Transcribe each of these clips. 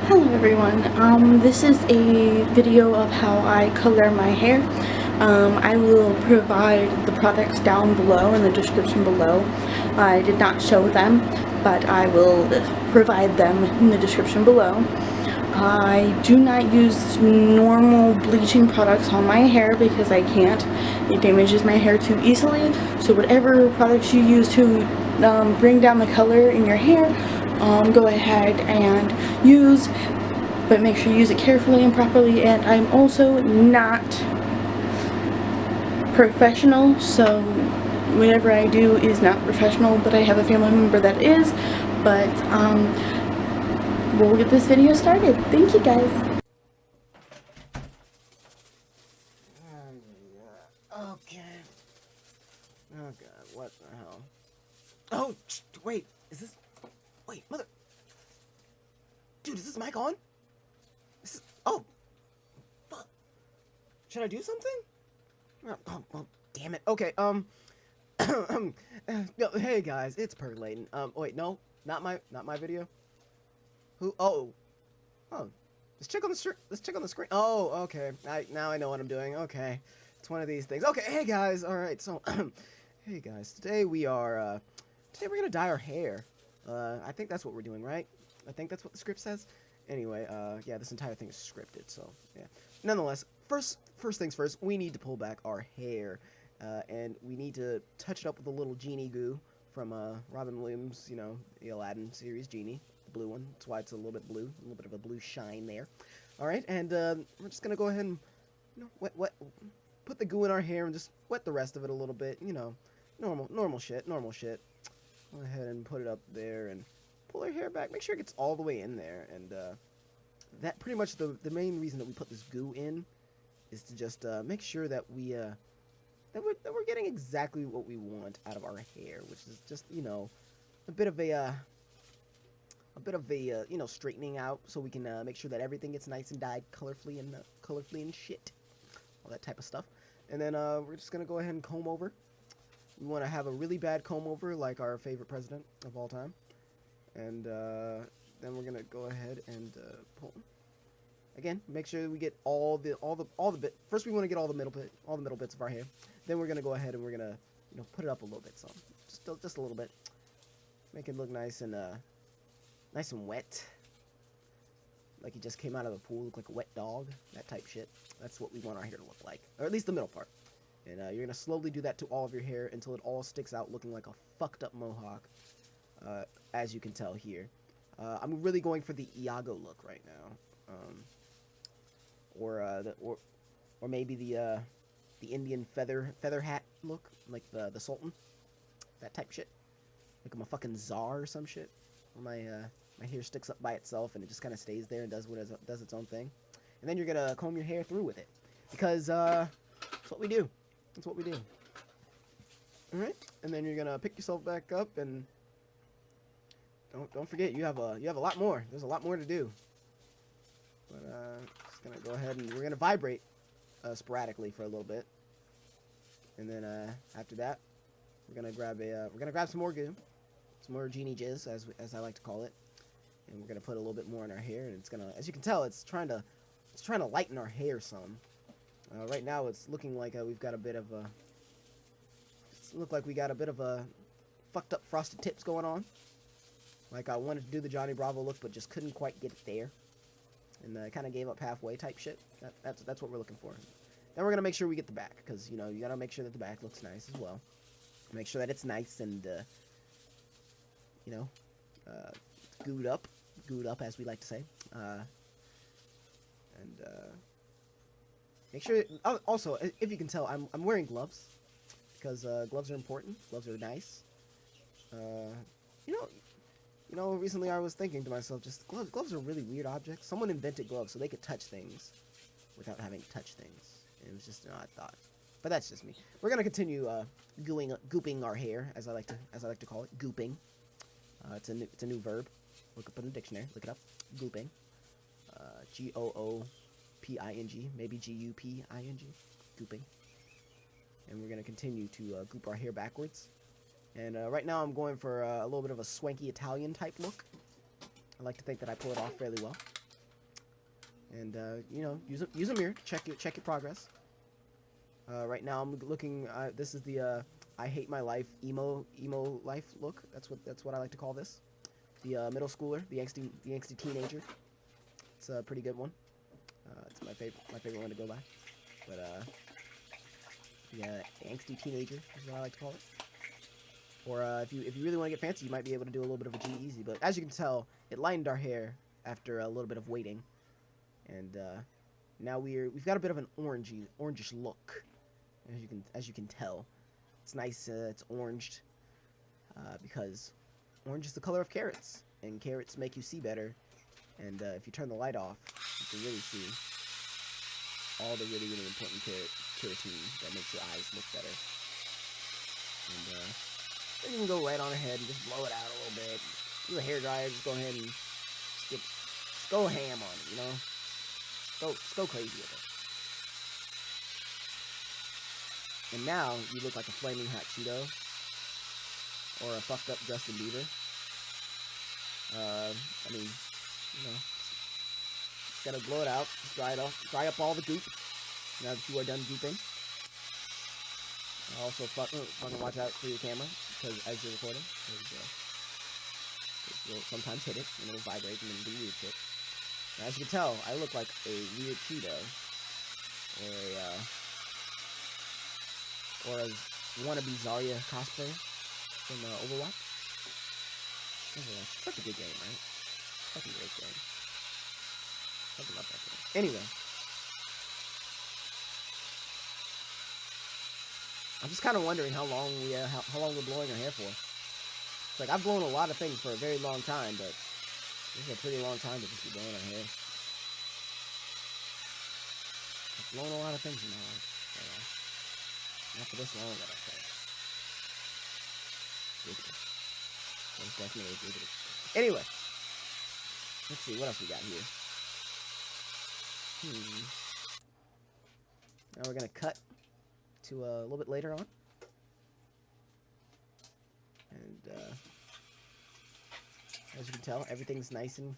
Hello everyone, this is a video of how I color my hair. I will provide the products down below in the description below. I did not show them, but I will provide them in the description below. I do not use normal bleaching products on my hair because I can't. It damages my hair too easily, so whatever products you use to bring down the color in your hair, go ahead and use, but make sure you use it carefully and properly. And I'm also not professional, so whatever I do is not professional, but I have a family member that is. But we'll get this video started. Thank you guys. Okay. Oh god, what the hell? Oh, wait, is this... Wait, mother... Dude, is this mic on? This is... Oh! Fuck. Should I do something? Oh, damn it. Okay, hey guys, it's Percolating. Wait, no, not my video. Who? Oh, let's check on the screen. Oh, okay. Now I know what I'm doing. Okay, it's one of these things. Okay, hey guys. All right, so, hey guys. Today we're gonna dye our hair. I think that's what we're doing, right? I think that's what the script says. Anyway, yeah, this entire thing is scripted, so yeah. Nonetheless, first things first, we need to pull back our hair, and we need to touch it up with a little genie goo from Robin Williams, you know, the Aladdin series genie, the blue one. That's why it's a little bit blue, a little bit of a blue shine there. All right, and we're just gonna go ahead and, you know, put the goo in our hair and just wet the rest of it a little bit. You know, normal shit. Go ahead and put it up there and pull our hair back. Make sure it gets all the way in there, and that pretty much the main reason that we put this goo in is to just make sure that we're getting exactly what we want out of our hair, which is just, you know, a bit of a you know, straightening out, so we can make sure that everything gets nice and dyed colorfully and shit, all that type of stuff. And then we're just gonna go ahead and comb over. We want to have a really bad comb over, like our favorite president of all time. And then we're gonna go ahead and pull. Again, make sure we get all the bit. First, we want to get all the middle bits of our hair. Then we're gonna go ahead and we're gonna, you know, put it up a little bit, so just a little bit, make it look nice and wet, like he just came out of the pool, look like a wet dog, that type shit. That's what we want our hair to look like, or at least the middle part. And you're gonna slowly do that to all of your hair until it all sticks out, looking like a fucked up mohawk, as you can tell here. I'm really going for the Iago look right now. Or maybe the Indian feather hat look, like the Sultan, that type shit. Like I'm a fucking czar or some shit. Where my hair sticks up by itself and it just kind of stays there and does its own thing. And then you're gonna comb your hair through with it, because that's what we do. That's what we do. All right, and then you're gonna pick yourself back up, and don't forget you have a lot more. There's a lot more to do. But just gonna go ahead and we're gonna vibrate sporadically for a little bit, and then after that we're gonna grab some more goo, some more genie jizz, as I like to call it, and we're gonna put a little bit more in our hair, and it's gonna, as you can tell, it's trying to lighten our hair some. Right now it's looking like we've got a bit of a fucked up frosted tips going on. Like I wanted to do the Johnny Bravo look, but just couldn't quite get it there, and kind of gave up halfway type shit. That's what we're looking for. Then we're gonna make sure we get the back, because, you know, you gotta make sure that the back looks nice as well. Make sure that it's nice and you know, gooed up as we like to say. And make sure. Also, if you can tell, I'm wearing gloves, because gloves are important. Gloves are nice. You know, recently I was thinking to myself, just gloves are really weird objects. Someone invented gloves so they could touch things without having to touch things. It was just an odd thought. But that's just me. We're gonna continue gooping our hair, as I like to call it, gooping. It's a new verb. Look up in the dictionary. Look it up. Gooping. Gooping. Maybe Guping. Gooping. And we're gonna continue to goop our hair backwards. And right now I'm going for a little bit of a swanky Italian type look. I like to think that I pull it off fairly well. and you know, use a mirror to check your progress. Right now I'm looking. This is the I hate my life emo life look. That's what I like to call this. The middle schooler, the angsty teenager. It's a pretty good one. It's my favorite one to go by. But the angsty teenager is what I like to call it. Or if you really want to get fancy, you might be able to do a little bit of a G-Eazy. But as you can tell, it lightened our hair after a little bit of waiting, and now we've got a bit of an orangish look. As you can tell, it's nice. It's oranged because orange is the color of carrots, and carrots make you see better. And if you turn the light off, you can really see all the really important carotene that makes your eyes look better. And then you can go right on ahead and just blow it out a little bit. Do a hair dryer, just go ahead and just go ham on it, you know? Go crazy with it. And now you look like a flaming hot Cheeto or a fucked up Justin Bieber. I mean, you know, just gotta blow it out, just dry up all the goop now that you are done gooping. Also, fucking watch out for your camera because as you're recording, you'll sometimes hit it and it'll vibrate and then do weird shit. Now, as you can tell, I look like a weird Cheeto or a wannabe Zarya cosplayer from Overwatch. Such a good game, right? Fucking great game. I love that game. Anyway, I'm just kind of wondering how long we're blowing our hair for. It's like I've blown a lot of things for a very long time, but this is a pretty long time to just be blowing our hair. I've blown a lot of things in my life. Not for this long, I don't think. Ridiculous. It's definitely ridiculous. Anyway, let's see what else we got here. Now we're gonna cut to a little bit later on, and as you can tell, everything's nice and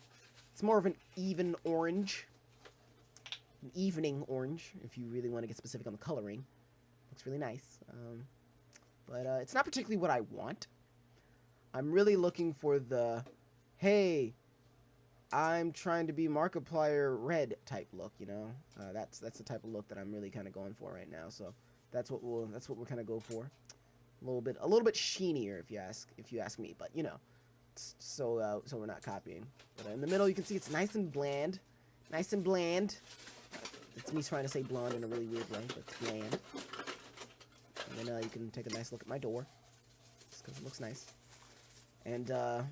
it's more of an even orange, an evening orange. If you really want to get specific on the coloring, looks really nice. But it's not particularly what I want. I'm really looking for the, hey, I'm trying to be Markiplier red type look, you know. That's the type of look that I'm really kind of going for right now. So that's what we're kind of go for. A little bit sheenier if you ask me, but you know, so we're not copying. But in the middle, you can see it's nice and bland, nice and bland. It's me trying to say blonde in a really weird way, but it's bland. And then you can take a nice look at my door, just because it looks nice. And what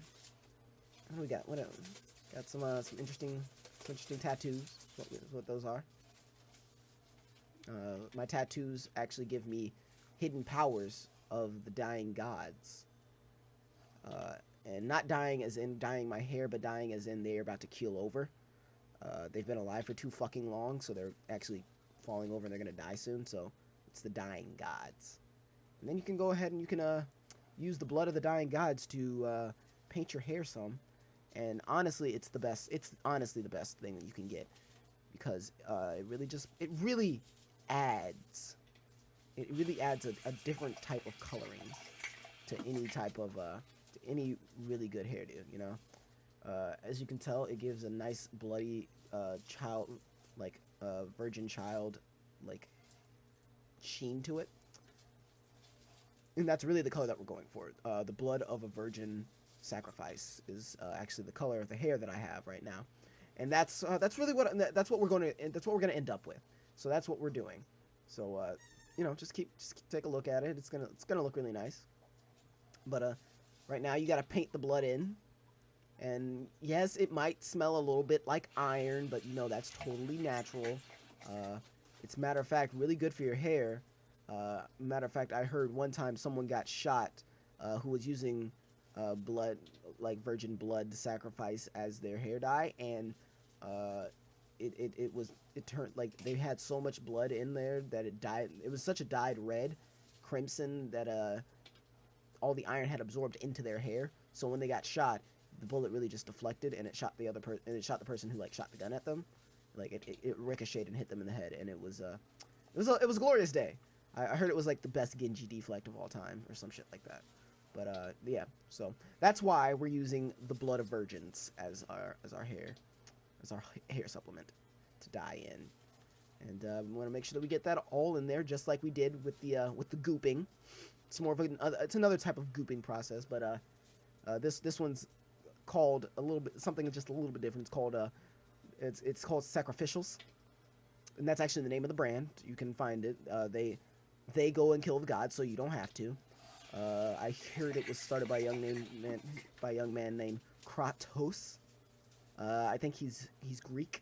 do we got? What else? Got some interesting tattoos. What those are. My tattoos actually give me hidden powers of the dying gods. And not dying as in dyeing my hair, but dying as in they're about to keel over. They've been alive for too fucking long, so they're actually falling over and they're gonna die soon. So it's the dying gods. And then you can go ahead and you can use the blood of the dying gods to paint your hair some. And honestly, it's the best. It's honestly the best thing that you can get because it really adds a different type of coloring to any type of to any really good hairdo. You know, as you can tell, it gives a nice bloody child, like virgin child, like sheen to it. And that's really the color that we're going for. The blood of a virgin sacrifice is actually the color of the hair that I have right now, and that's really what we're going to end up with. So that's what we're doing. So you know, just take a look at it. It's gonna look really nice. But right now you got to paint the blood in, and yes, it might smell a little bit like iron, but you know that's totally natural. It's matter of fact really good for your hair. Matter of fact, I heard one time someone got shot who was using blood, like virgin blood, to sacrifice as their hair dye, and it turned, like, they had so much blood in there that it dyed. It was such a dyed red, crimson, that all the iron had absorbed into their hair. So when they got shot, the bullet really just deflected, and it shot the person who like shot the gun at them. like it ricocheted and hit them in the head, and it was a glorious day. I heard it was like the best Genji deflect of all time or some shit like that. But yeah, so that's why we're using the blood of virgins as our hair supplement to dye in. And we want to make sure that we get that all in there, just like we did with the gooping. It's more of it's another type of gooping process, but this one's called something just a little bit different. It's called it's called Sacrificials, and that's actually the name of the brand. You can find it. They go and kill the gods, so you don't have to. I heard it was started by a young man named Kratos. I think he's Greek.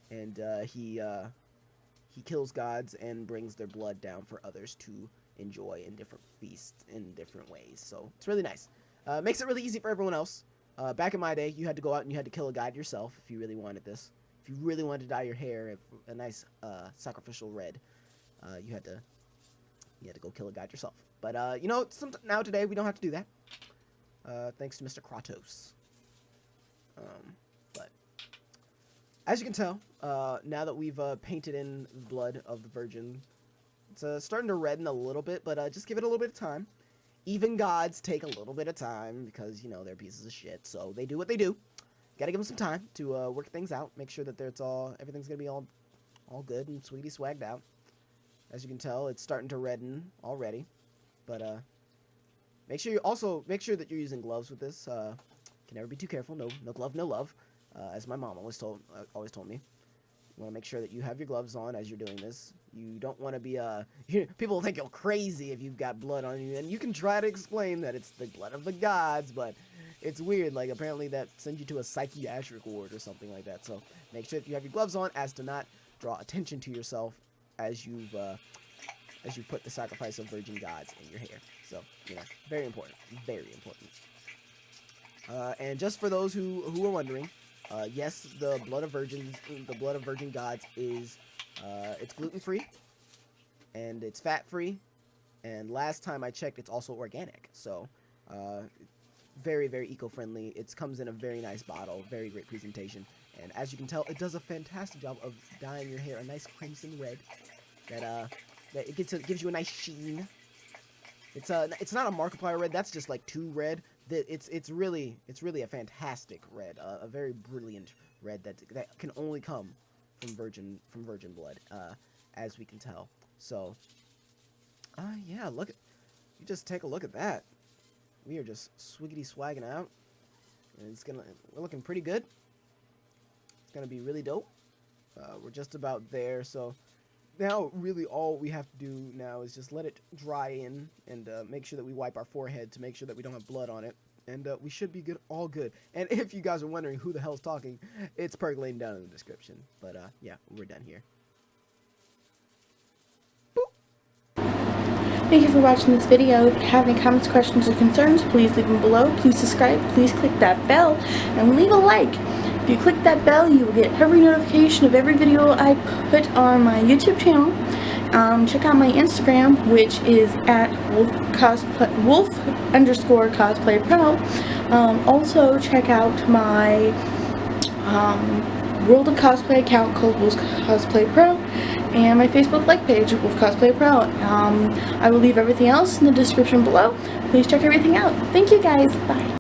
And he kills gods and brings their blood down for others to enjoy in different feasts in different ways. So it's really nice. Makes it really easy for everyone else. Back in my day, you had to go out and you had to kill a god yourself if you really wanted this. If you really wanted to dye your hair a nice sacrificial red, you had to go kill a god yourself. But now today we don't have to do that. Thanks to Mr. Kratos. But as you can tell, now that we've painted in the blood of the virgin, it's starting to redden a little bit, but just give it a little bit of time. Even gods take a little bit of time because, they're pieces of shit, so they do what they do. Gotta give them some time to work things out, make sure that everything's gonna be all good and sweetie swagged out. As you can tell, it's starting to redden already, but make sure that you're using gloves with this. Can never be too careful. No glove, no love. As my mom always told me, you want to make sure that you have your gloves on as you're doing this. You don't want to be people will think you're crazy if you've got blood on you, and you can try to explain that it's the blood of the gods, but it's weird. Like, apparently that sends you to a psychiatric ward or something like that. So make sure that you have your gloves on as to not draw attention to yourself as you put the sacrifice of virgin gods in your hair. So very important, very important. And just for those who are wondering, yes, the blood of virgin gods is it's gluten-free and it's fat-free, and last time I checked, it's also organic. So very, very eco-friendly. It comes in a very nice bottle, very great presentation, and as you can tell, it does a fantastic job of dyeing your hair a nice crimson red. That it gives you a nice sheen. It's not a Markiplier red. That's just like too red. It's really a fantastic red, a very brilliant red that can only come from virgin blood, as we can tell. So, yeah, you just take a look at that. We are just swiggity swagging out, and we're looking pretty good. It's gonna be really dope. We're just about there, so now really all we have to do now is just let it dry in and make sure that we wipe our forehead to make sure that we don't have blood on it, and we should be good, all good. And if you guys are wondering who the hell's talking, it's percolating down in the description. But yeah, we're done here. Thank you for watching this video. If you have any comments, questions, or concerns, please leave them below. Please subscribe. Please click that bell and leave a like. If you click that bell, you will get every notification of every video I put on my YouTube channel. Check out my Instagram, which is at wolf_cosplaypro. Also check out my World of Cosplay account called Wolf Cosplay Pro, and my Facebook like page, Wolf Cosplay Pro. I will leave everything else in the description below. Please check everything out. Thank you guys. Bye.